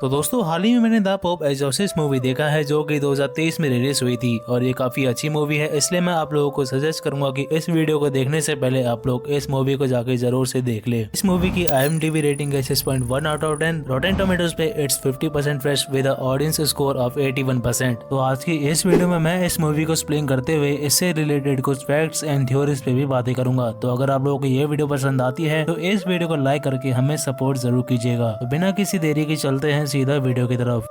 तो दोस्तों हाल ही में मैंने द पोप एक्सॉर्सिस्ट मूवी देखा है जो कि 2023 में रिलीज हुई थी और ये काफी अच्छी मूवी है। इसलिए मैं आप लोगों को सजेस्ट करूंगा कि इस वीडियो को देखने से पहले आप लोग इस मूवी को जाके जरूर से देख ले। इस मूवी की IMDb रेटिंग है 6.1 आउट ऑफ 10। रॉटेन टोमेटोज पे it's 50% fresh with audience score of 81%। तो आज की इस वीडियो में मैं इस मूवी को एक्सप्लेन करते हुए इससे रिलेटेड कुछ फैक्ट्स एंड थ्योरीज पे भी बातें करूंगा। तो अगर आप लोगों को ये वीडियो पसंद आती है तो इस वीडियो को लाइक करके हमें सपोर्ट जरूर कीजिएगा। तो बिना किसी देरी के चलते हैं सीधा वीडियो की तरफ।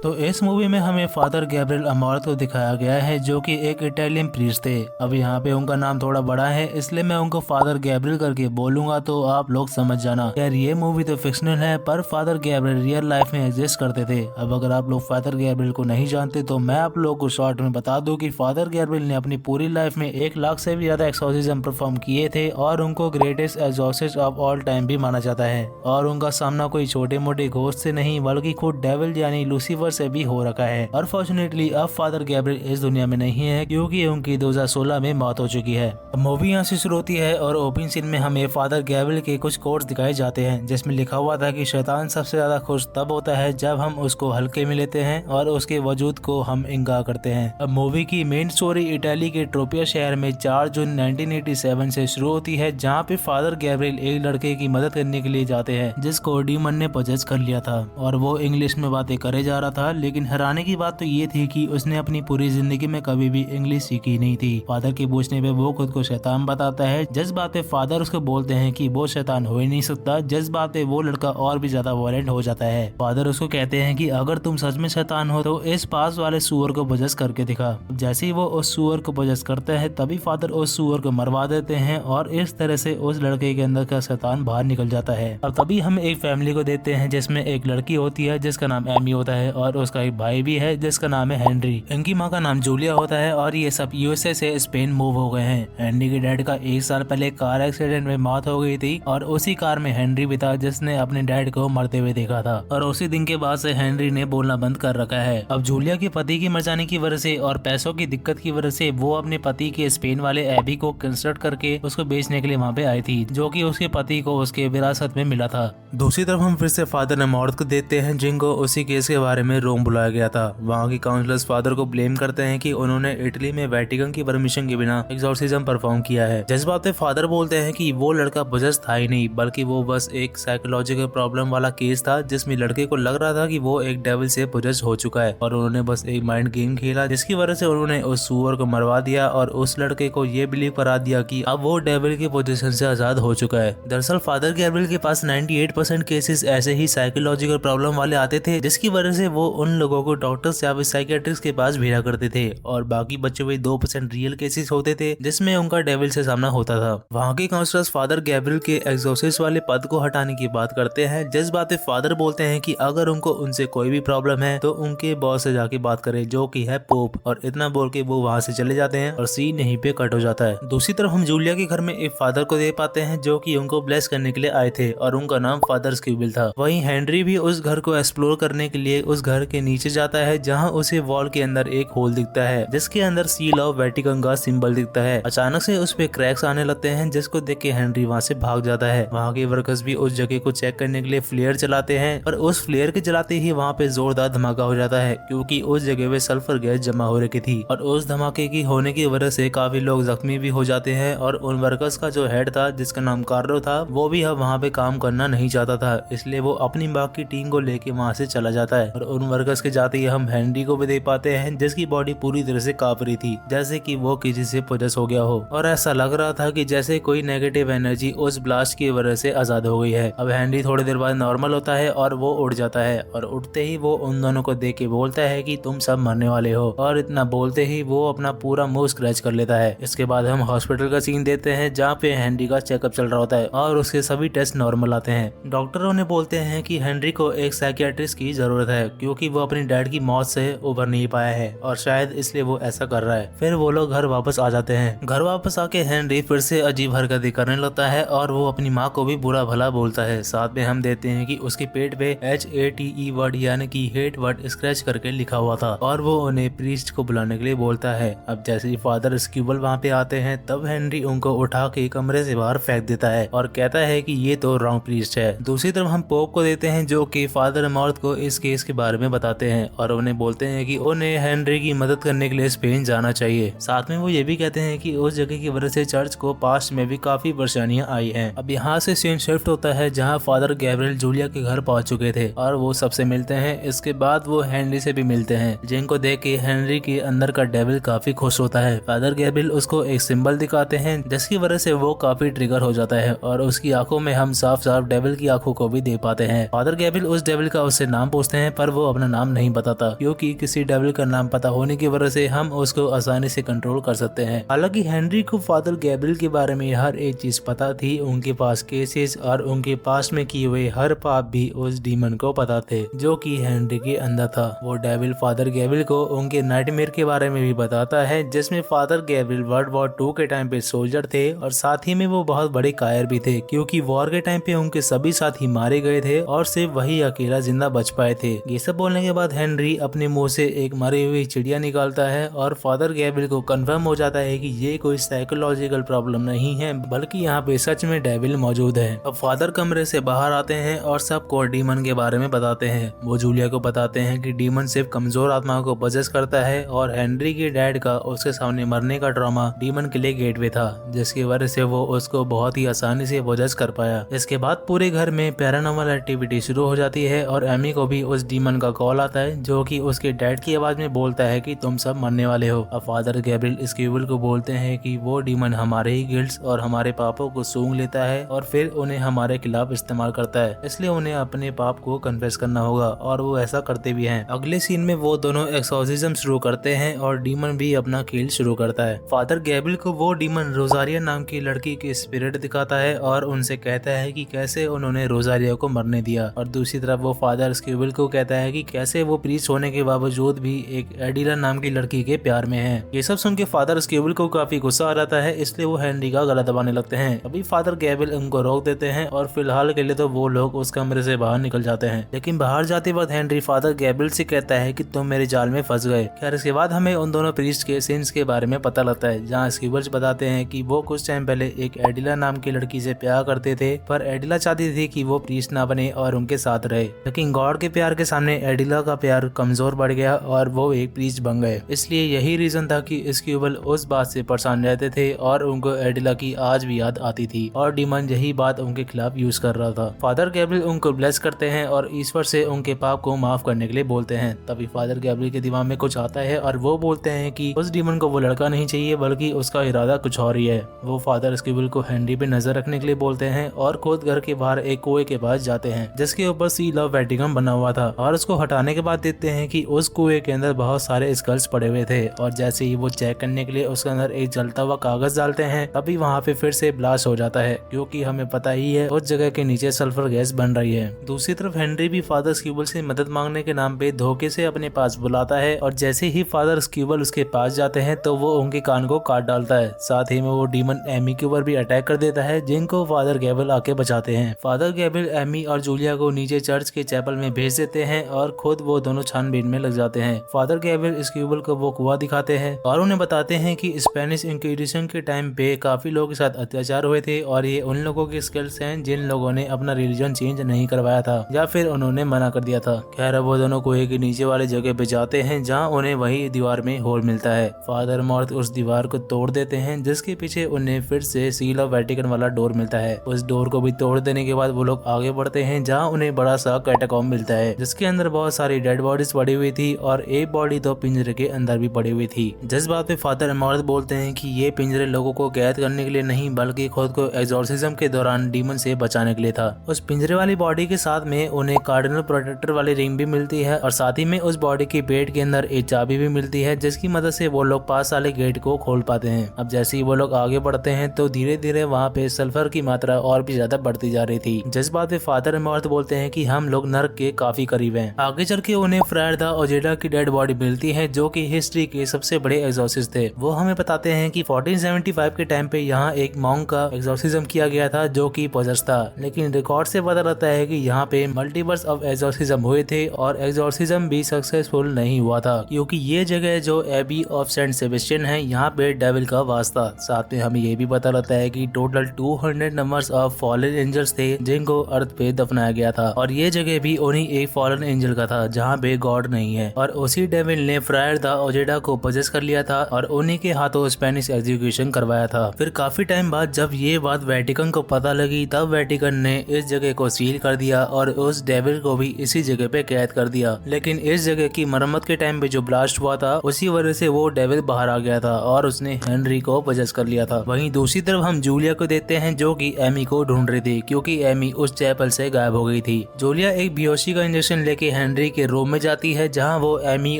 तो इस मूवी में हमें फादर गैब्रियल अमॉर्थ को दिखाया गया है जो कि एक इटालियन प्रीस्ट थे। अब यहाँ पे उनका नाम थोड़ा बड़ा है इसलिए मैं उनको फादर गैब्रियल करके बोलूंगा तो आप लोग समझ जाना। यार ये मूवी तो फिक्शनल है पर फादर गैब्रियल रियल लाइफ में एग्जिस्ट करते थे। अब अगर आप लोग फादर गैब्रियल को नहीं जानते तो मैं आप लोगों को शॉर्ट में बता दूं कि फादर गैब्रियल ने अपनी पूरी लाइफ में 1 लाख से भी ज्यादा एक्सॉर्सिज्म परफॉर्म किए थे और उनको greatest exorcist of all time भी माना जाता है। और उनका सामना कोई छोटे मोटे घोस्ट से नहीं बल्कि खुद डेविल यानी लूसीफर से भी हो रखा है। अनफॉर्चुनेटली अब फादर गैब्रियल इस दुनिया में नहीं है क्योंकि उनकी 2016 में मौत हो चुकी है। मूवी यहाँ से शुरू होती है और ओपनिंग सीन में हमें फादर गैब्रियल के कुछ कोट्स दिखाए जाते हैं जिसमें लिखा हुआ था कि शैतान सबसे ज्यादा खुश तब होता है जब हम उसको हल्के में लेते हैं और उसके वजूद को हम इनकार करते हैं। अब मूवी की मेन स्टोरी इटाली के ट्रोपिया शहर में 4 जून 1987 से शुरू होती है जहाँ पे फादर गैब्रियल एक लड़के की मदद करने के लिए जाते हैं जिसको डीमन ने पजेस कर लिया था और वो इंग्लिश में बातें करे जा रहा था। लेकिन हैरानी की बात तो ये थी कि उसने अपनी पूरी जिंदगी में कभी भी इंग्लिश सीखी नहीं थी। फादर के पूछने पे वो खुद को शैतान बताता है। जिस बात पे फादर उसको बोलते हैं कि वो शैतान हो ही नहीं सकता, जिस बात पे वो लड़का और भी ज्यादा वायलेंट हो जाता है। फादर उसको कहते हैं कि अगर तुम सच में शैतान हो तो इस पास वाले सुअर को पोजेस करके दिखा। जैसे ही वो उस सुअर को पोजेस करता है तभी फादर उस सुअर को मरवा देते हैं और इस तरह से उस लड़के के अंदर का शैतान बाहर निकल जाता है। अब तभी हम एक फैमिली को देते हैं जिसमें एक लड़की होती है जिसका नाम एमी होता है और उसका एक भाई भी है जिसका नाम है हेनरी। इनकी माँ का नाम जूलिया होता है और ये सब USA से स्पेन मूव हो गए हैं। हेनरी के डैड का 1 साल पहले कार एक्सीडेंट में मौत हो गई थी और उसी कार में हेनरी भी था जिसने अपने डैड को मरते हुए देखा था और उसी दिन के बाद से हेनरी ने बोलना बंद कर रखा है। अब जूलिया के पति की मर जाने की वजह से और पैसों की दिक्कत की वजह से वो अपने पति के स्पेन वाले एबी को कंस्ट्रक्ट करके उसको बेचने के लिए वहाँ पे आई थी जो कि उसके पति को उसके विरासत में मिला था। दूसरी तरफ हम फिर से फादर अमॉर्थ को देखते हैं जिनको उसी केस के बारे में रोम बुलाया गया था। वहाँ की काउंसलर्स फादर को ब्लेम करते हैं कि उन्होंने इटली में वेटिकन की परमिशन के बिना एक्सॉर्सिज्म परफॉर्म किया है। जिस बात पे फादर बोलते हैं कि वो लड़का पोजेस था ही नहीं बल्कि वो बस एक साइकोलॉजिकल प्रॉब्लम वाला केस था जिसमें लड़के को लग रहा था कि वो एक डेविल से पोजेस हो चुका है और उन्होंने बस एक माइंड गेम खेला जिसकी वजह से उन्होंने उस सुअर को मरवा दिया और उस लड़के को ये बिलीव करा दिया कि अब वो डेविल के पोजीशन से आजाद हो चुका है। दरअसल फादर गैब्रियल के पास 98% केसेस ऐसे ही साइकोलॉजिकल प्रॉब्लम वाले आते थे जिसकी वजह से वो उन लोगों को डॉक्टर्स या साइकियाट्रिस्ट के पास भेजा करते थे और बाकी बचे हुए 2% रियल केसेस होते थे जिसमें उनका डेविल से सामना होता था। वहाँ के काउंसलर्स फादर गैब्रियल के एक्सॉर्सिस्ट वाले पद को हटाने की बात करते हैं जिस बात पे फादर बोलते हैं कि अगर उनको उनसे कोई भी प्रॉब्लम है तो उनके बॉस से जाके बात करे जो कि है पोप, और इतना बोल के वो वहाँ से चले जाते हैं और सीन यहीं पे कट हो जाता है। दूसरी तरफ हम जूलिया के घर में एक फादर को देख पाते हैं जो कि उनको ब्लेस करने के लिए आए थे और उनका नाम फादर स्क्यूबिल था। वहीं हेनरी भी उस घर को एक्सप्लोर करने के लिए उस घर के नीचे जाता है जहाँ उसे वॉल के अंदर एक होल दिखता है जिसके अंदर सील ऑफ वेटिकन का सिंबल दिखता है। अचानक से उस पे क्रैक्स आने लगते हैं जिसको देख के हेनरी वहाँ से भाग जाता है। वहाँ के वर्कर्स भी उस जगह को चेक करने के लिए फ्लेयर चलाते हैं और उस फ्लेयर के चलाते ही वहाँ पे जोरदार धमाका हो जाता है क्योंकि उस जगह पे सल्फर गैस जमा हो रखी थी और उस धमाके की होने की वजह से काफी लोग जख्मी भी हो जाते हैं और उन वर्कर्स का जो हेड था जिसका नाम कार्लो था वो भी अब वहाँ पे काम करना नहीं चाहता था, इसलिए वो अपनी बाकी टीम को लेके वहाँ से चला जाता है। और उन वर्कर्स के जाते ही हम हेनरी को भी देख पाते हैं जिसकी बॉडी पूरी तरह से कांप रही थी जैसे कि वो किसी से पोजेस हो गया हो और ऐसा लग रहा था कि जैसे कोई नेगेटिव एनर्जी उस ब्लास्ट की वजह से आजाद हो गई है। अब हेनरी थोड़ी देर बाद नॉर्मल होता है और वो उठ जाता है और उठते ही वो उन दोनों को देख के बोलता है कि तुम सब मरने वाले हो और इतना बोलते ही वो अपना पूरा मुंह स्क्रैच कर लेता है। इसके बाद हम हॉस्पिटल का सीन देते हैं जहाँ पे हेनरी का चेकअप चल रहा होता है और उसके सभी टेस्ट नॉर्मल आते हैं। डॉक्टरों ने बोलते हैं कि हेनरी को एक साइकियाट्रिस्ट की जरूरत है क्योंकि वो अपनी डैड की मौत से उभर नहीं पाया है और शायद इसलिए वो ऐसा कर रहा है। फिर वो लोग घर वापस आ जाते हैं। घर वापस आके हेनरी फिर से अजीब हरकतें करने लगता है और वो अपनी माँ को भी बुरा भला बोलता है। साथ में हम देखते हैं कि उसके पेट पे HATE वर्ड यानी कि हेट वर्ड स्क्रैच करके लिखा हुआ था और वो उन्हें प्रीस्ट को बुलाने के लिए बोलता है। अब जैसे ही फादर स्क्यूबल वहाँ पे आते हैं तब हेनरी उनको उठा के कमरे से बाहर फेंक देता है और कहता है कि ये तो रॉन्ग प्रीस्ट है। दूसरी तरफ हम पोप को देते हैं जो कि फादर अमॉर्थ को इस केस के बारे में बताते हैं और उन्हें बोलते हैं कि उन्हें हेनरी की मदद करने के लिए स्पेन जाना चाहिए। साथ में वो ये भी कहते हैं कि उस जगह की वजह से चर्च को पास्ट में भी काफी परेशानियां आई हैं। अब यहाँ से सीन शिफ्ट होता है जहाँ फादर गैब्रियल जूलिया के घर पहुंच चुके थे और वो सबसे मिलते हैं। इसके बाद वो हेनरी से भी मिलते हैं जिनको देख के हेनरी के अंदर का डेविल काफी खुश होता है। फादर गैब्रियल उसको एक सिंबल दिखाते हैं जिसकी वजह से वो काफी ट्रिगर हो जाता है और उसकी आंखों में हम साफ साफ डेविल की आंखों को भी देख पाते हैं। फादर गैब्रियल उस डेविल का उससे नाम पूछते हैं पर वो अपना नाम नहीं बताता क्योंकि किसी डेविल का नाम पता होने की वजह से हम उसको आसानी से कंट्रोल कर सकते हैं। हालांकि हेनरी को फादर गैब्रियल के बारे में हर एक चीज पता थी। उनके पास केसेस और उनके पास में किए हुए हर पाप भी उस डीमन को पता थे जो कि हेनरी के अंदर था। वो डेविल फादर गैब्रियल को उनके नाइटमेयर के बारे में भी बताता है जिसमें फादर गैब्रियल वर्ल्ड वॉर 2 के टाइम पे सोल्जर थे और साथ ही में वो बहुत बड़े कायर भी थे क्योंकि वॉर के टाइम पे उनके सभी साथी मारे गए थे और सिर्फ वही अकेला जिंदा बच पाए थे। ये सब बोलने के बाद हेनरी अपने मुंह से एक मरी हुई चिड़िया निकालता है और फादर गैब्रियल को कंफर्म हो जाता है कि ये कोई साइकोलॉजिकल प्रॉब्लम नहीं है बल्कि यहाँ पे सच में डेविल मौजूद है। अब फादर कमरे से बाहर आते हैं और सबको डीमन के बारे में बताते हैं। वो जूलिया को बताते हैं कि डीमन सिर्फ कमजोर आत्माओं को पजेस करता है और हेनरी के डैड का उसके सामने मरने का ड्रामा डीमन के लिए गेटवे था जिसकी वजह से वो उसको बहुत ही आसानी से पजेस कर पाया। इसके बाद पूरे घर में पैरानॉर्मल एक्टिविटी शुरू हो जाती है और एमी को भी उस डीमन का कॉल आता है जो कि उसके डैड की आवाज में बोलता है कि तुम सब मरने वाले हो। अब फादर गैब्रियल स्क्यूबल को बोलते हैं कि वो डीमन हमारे ही गिल्ड्स और हमारे पापों को सूंघ लेता है और फिर उन्हें हमारे खिलाफ इस्तेमाल करता है, इसलिए उन्हें अपने पाप को कन्फेस करना होगा और वो ऐसा करते भी हैं। अगले सीन में वो दोनों एक्सोर्सिज्म शुरू करते हैं और डीमन भी अपना खेल शुरू करता है। फादर गैब्रियल को वो डीमन रोजारिया नाम की लड़की की स्पिरिट दिखाता है और उनसे कहता है कि कैसे उन्होंने रोजारिया को मरने दिया और दूसरी तरफ वो फादर स्क्यूबल को कहता है कि कैसे वो प्रीस्ट होने के बावजूद भी एक एडिला नाम की लड़की के प्यार में है। ये सब सुन के फादर स्क्यूबल को काफी गुस्सा आ जाता है इसलिए वो हेनरी का गला दबाने लगते हैं। अभी फादर गैब्रियल उनको रोक देते हैं और फिलहाल के लिए तो वो लोग उस कमरे से बाहर निकल जाते हैं। लेकिन बाहर जाते वक्त हेनरी फादर गैब्रियल से कहता है कि तुम मेरे जाल में फंस गए। खैर इसके बाद हमें उन दोनों प्रीस्ट के सिंस के बारे में पता लगता है जहाँ स्क्यूबल्स बताते हैं कि वो कुछ टाइम पहले एक एडिला नाम की लड़की से प्यार करते थे पर एडिला चाहती थी कि वो प्रीस्ट ना बने और उनके साथ रहे, लेकिन गॉड के प्यार के सामने एडिला का प्यार कमजोर बढ़ गया और वो एक प्रीस्ट बन गए। इसलिए यही रीजन था कि स्क्यूबल उस बात से परेशान रहते थे और उनको एडिला की आज भी याद आती थी और डीमन यही बात उनके खिलाफ यूज कर रहा था। फादर गैब्रियल उनको ब्लेस करते हैं और ईश्वर से उनके पाप को माफ करने के लिए बोलते हैं। तभी फादर गैब्रियल के दिमाग में कुछ आता है और वो बोलते हैं कि उस डीमन को वो लड़का नहीं चाहिए बल्कि उसका इरादा कुछ और ही है। वो फादर स्क्यूबल को हेनरी पे नजर रखने के लिए बोलते हैं और खुद घर के बाहर एक कुएं के पास जाते हैं जिसके ऊपर सील ऑफ वेटिकन बना हुआ था और उसको हटाने के बाद देखते हैं कि उस कुएं के अंदर बहुत सारे स्कल्स पड़े हुए थे और जैसे ही वो चेक करने के लिए उसके अंदर एक जलता हुआ कागज डालते हैं तभी वहाँ पे फिर से ब्लास्ट हो जाता है क्योंकि हमें पता ही है उस जगह के नीचे सल्फर गैस बन रही है। दूसरी तरफ हेनरी भी फादर स्क्यूबल से मदद मांगने के नाम पे धोखे से अपने पास बुलाता है और जैसे ही फादर स्क्यूबल उसके पास जाते हैं तो वो उनके कान को काट डालता है। साथ ही में वो डीमन एमी के ऊपर भी अटैक कर देता है जिनको फादर गैब्रियल आके बचाते हैं। फादर गैब्रियल एमी और जूलिया को नीचे चर्च के चैपल में भेज देते हैं और खुद वो दोनों छानबीन में लग जाते हैं। फादर गैब्रियल स्क्यूबल को वो कुआं दिखाते हैं और उन्हें बताते हैं कि स्पेनिश इंक्विजिशन के टाइम पे काफी लोगों के साथ अत्याचार हुए थे और ये उन लोगों के स्किल्स हैं जिन लोगों ने अपना रिलीजन चेंज नहीं करवाया था या फिर उन्होंने मना कर दिया था। खैर वो दोनों कुएं के नीचे वाले जगह पे जाते हैं जहाँ उन्हें वही दीवार में होल मिलता है। फादर मॉर्थ उस दीवार को तोड़ देते हैं जिसके पीछे उन्हें फिर से सील ऑफ वेटिकन वाला डोर मिलता है। उस डोर को भी तोड़ देने के बाद वो लोग आगे बढ़ते हैं जहाँ उन्हें बड़ा सा कैटाकॉम्ब मिलता है जिसके अंदर बहुत सारी डेड बॉडीज पड़ी हुई थी और एक बॉडी तो पिंजरे के अंदर भी पड़ी हुई थी। जिस बात पे फादर मॉर्थ बोलते हैं कि ये पिंजरे लोगों को कैद करने के लिए नहीं बल्कि खुद को एक्सोर्सिज्म के दौरान डीमन से बचाने के लिए था। उस पिंजरे वाली बॉडी के साथ में उन्हें कार्डिनल प्रोटेक्टर वाली रिंग भी मिलती है और साथ ही में उस बॉडी की पेट के अंदर एक चाबी भी मिलती है जिसकी मदद से वो लोग पास वाले गेट को खोल पाते हैं। अब जैसे ही वो लोग आगे बढ़ते हैं तो धीरे धीरे वहाँ पे सल्फर की मात्रा और भी ज्यादा बढ़ती जा रही थी। जिस बात पे फादर मॉर्थ बोलते हैं कि हम लोग नर्क के काफी करीब हैं। आगे चल के उन्हें फ्रायर द ओजेडा की डेड बॉडी मिलती है जो कि हिस्ट्री के सबसे बड़े एग्जॉर्सिस्ट थे। वो हमें बताते हैं कि 1475 के टाइम पे यहाँ एक मॉन्क का एग्जॉर्सिज्म किया गया था जो कि पॉजेस था, लेकिन रिकॉर्ड से पता लगता है कि यहाँ पे मल्टीवर्स ऑफ एग्जॉर्सिज्म हुए थे और एग्जॉर्सिज्म भी सक्सेसफुल नहीं हुआ था, क्योंकि ये जगह जो एबी ऑफ सेंट सेबेस्टियन है यहाँ पे डेविल का वास था। साथ में हमें ये भी पता लगता है कि total 200 numbers of fallen angels थे जिनको अर्थ पे दफनाया गया था और ये जगह भी उन्हीं एक फॉलन एंजल का था जहाँ पे गॉड नहीं है। और उसी डेविल ने फ्रायर द ओजेडा को पजेस कर लिया था और उन्हीं के हाथों स्पेनिश एग्जीक्यूशन करवाया था। फिर काफी टाइम बाद जब ये बात वेटिकन को पता लगी तब वेटिकन ने इस जगह को सील कर दिया और उस डेविल को भी इसी जगह पे कैद कर दिया। लेकिन इस जगह की मरम्मत के टाइम पे जो ब्लास्ट हुआ था उसी वजह से वो डेविल बाहर आ गया था और उसने हेनरी को पजेस कर लिया था। वहीं दूसरी तरफ हम जूलिया को देखते हैं जो कि एमी को ढूंढ रही थी क्योंकि एमी उस चैपल से गायब हो गई थी। जूलिया एक बेहोशी का इंजेक्शन लेके हेनरी के रूम में जाती है जहां वो एमी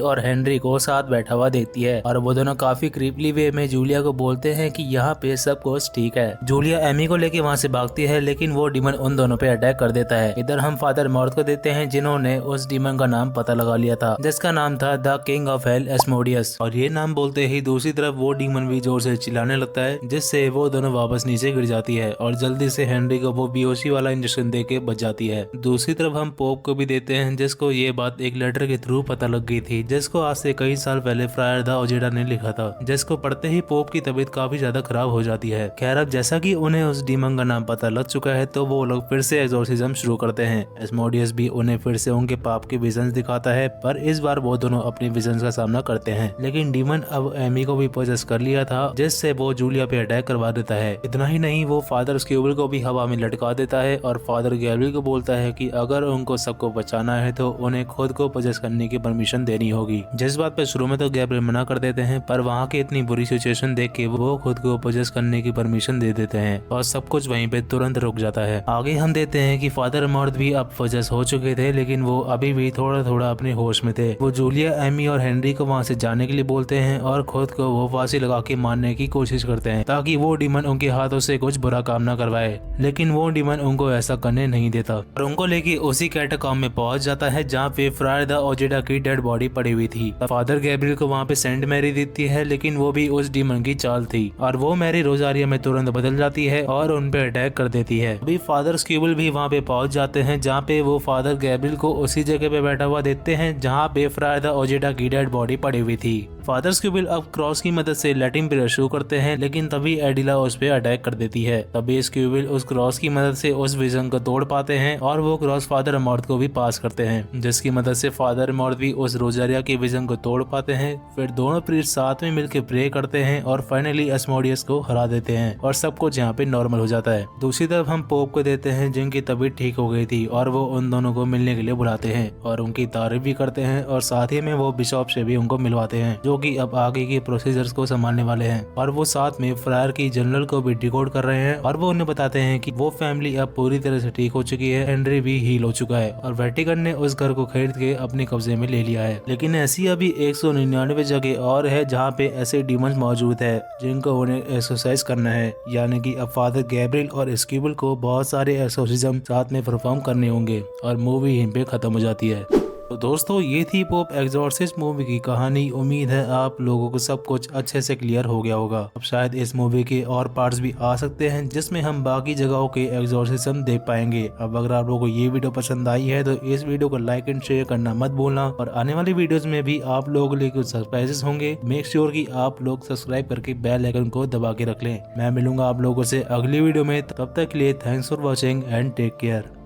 और हेनरी को साथ बैठा हुआ देखती है और वो दोनों काफी क्रीपली वे में जूलिया को बोलते हैं कि यहाँ पे सब कुछ ठीक है। जूलिया एमी को लेके वहाँ से भागती है लेकिन वो डीमन उन दोनों पे अटैक कर देता है। इधर हम फादर मॉर्थ को देखते हैं जिन्होंने उस डीमन का नाम पता लगा लिया था जिसका नाम था द किंग ऑफ हेल एस्मोडियस, और ये नाम बोलते ही दूसरी तरफ वो डीमन भी जोर से चिल्लाने लगता है जिससे वो दोनों वापस नीचे गिर जाती है और जल्दी से हेनरी को वो बेहोशी वाला इंजेक्शन दे के बच जाती है। दूसरी तरफ हम पोप को भी देते हैं जिसको ये बात एक लेटर के थ्रू पता लग गई थी जिसको आज से कई साल पहले फ्रायर द ओजेडा ने लिखा था, जिसको पढ़ते ही पोप की तबीयत काफी ज्यादा खराब हो जाती है। खैर अब जैसा कि उन्हें उस डीमन का नाम पता लग चुका है तो वो लोग फिर से एग्जॉर्सिज्म शुरू करते हैं। एस्मोडियस भी उन्हें फिर से उनके पाप के विजन्स दिखाता है पर इस बार वो दोनों अपने विजन्स का सामना करते हैं, लेकिन डीमन अब एमी को भी पोजेस कर लिया था जिससे वो जूलिया पे अटैक करवा देता है। इतना ही नहीं वो फादर स्क्यूबल को भी हवा में लटका देता है और फादर गैब्रियल को बोलता है कि अगर उनको सबको बचाना है तो उन्हें खुद को पोजेस करने की परमिशन देनी होगी। जिस बात पे शुरू में तो गैब्रियल मना कर देते हैं पर वहाँ की इतनी बुरी सिचुएशन देख के वो खुद को पोजेस करने की परमिशन दे देते हैं और सब कुछ वहीं पे तुरंत रुक जाता है। आगे हम देते हैं कि फादर मॉर्थ भी अब पोजेस हो चुके थे लेकिन वो अभी भी थोड़ा थोड़ा अपने होश में थे। वो जूलिया, एमी और हेनरी को वहाँ से जाने के लिए बोलते हैं और खुद को वो फांसी लगा के मारने की कोशिश करते हैं ताकि वो डीमन उनके हाथों से कुछ बुरा काम ना करवाए, लेकिन वो डीमन उनको ऐसा करने नहीं देता और उनको लेके उसी कैटाकॉम्ब में पहुंच जाता है जहाँ पे फ्रायर द ओजेडा की डेड बॉडी पड़ी हुई थी। फादर गैब्रियल को वहाँ पे सेंट मैरी देती है लेकिन वो भी उस डीमन की चाल थी और वो मैरी रोजारिया में तुरंत बदल जाती है और उन पे अटैक कर देती है। अभी फादर स्क्यूबल भी वहाँ पे पहुंच जाते हैं जहाँ पे वो फादर गैब्रियल को उसी जगह पे बैठा हुआ देखते हैं जहाँ पे फ्रायर द ओजेडा की डेड बॉडी पड़ी हुई थी। फादर स्क्यूबल अब क्रॉस की मदद से लैटिन पीरियड शुरू करते हैं लेकिन तभी एडिला उस पे अटैक कर देती है। तभी स्क्यूबल उस क्रॉस की मदद से उस विजन को तोड़ पाते हैं और वो क्रॉस फादर मॉर्थ को भी पास करते हैं जिसकी मदद से फादर मॉर्थ भी उस रोजारिया के विजन को तोड़ पाते हैं। फिर दोनों प्रीस्ट साथ में मिलकर प्रे करते हैं और फाइनली एस्मोडियस को हरा देते हैं और सब कुछ यहाँ पे नॉर्मल हो जाता है। दूसरी तरफ हम पोप को देते हैं जिनकी तबीयत ठीक हो गई थी और वो उन दोनों को मिलने के लिए बुलाते हैं और उनकी तारीफ भी करते हैं और साथ ही में वो बिशॉप से भी उनको मिलवाते हैं जो कि अब आगे के प्रोसीजर्स को संभालने वाले हैं और वो साथ में फ्रायर की जनरल को भी डिकोड कर रहे हैं और वो उन्हें बताते हैं कि वो फैमिली अब पूरी तरह से ठीक हो चुकी है, हेनरी भी हील हो चुका है और वेटिकन ने उस घर को खरीद के अपने कब्जे में ले लिया है। लेकिन ऐसी अभी 199 जगह और है जहाँ पे ऐसे डीमंस मौजूद है जिनको उन्हें एक्सरसाइज करना है, यानी कि अब फादर गैब्रियल और स्क्यूबल को बहुत सारे एक्सोर्सिज्म साथ में परफॉर्म करने होंगे और मूवी यहीं पे खत्म हो जाती है। तो दोस्तों ये थी पोप एग्जॉर्सिस्ट मूवी की कहानी। उम्मीद है आप लोगों को सब कुछ अच्छे से क्लियर हो गया होगा। अब शायद इस मूवी के और पार्ट्स भी आ सकते हैं जिसमें हम बाकी जगहों के एग्जॉर्सिज्म देख पाएंगे। अब अगर आप लोगों को ये वीडियो पसंद आई है तो इस वीडियो को लाइक एंड शेयर करना मत भूलना और आने वाली वीडियोस में भी आप लोगों के लिए कुछ सरप्राइजेस होंगे। मेक श्योर कि आप लोग सब्सक्राइब करके बेल आइकन को दबा के रख लें। मैं मिलूंगा आप लोगों से अगली वीडियो में, तब तक के लिए thanks for watching and take care.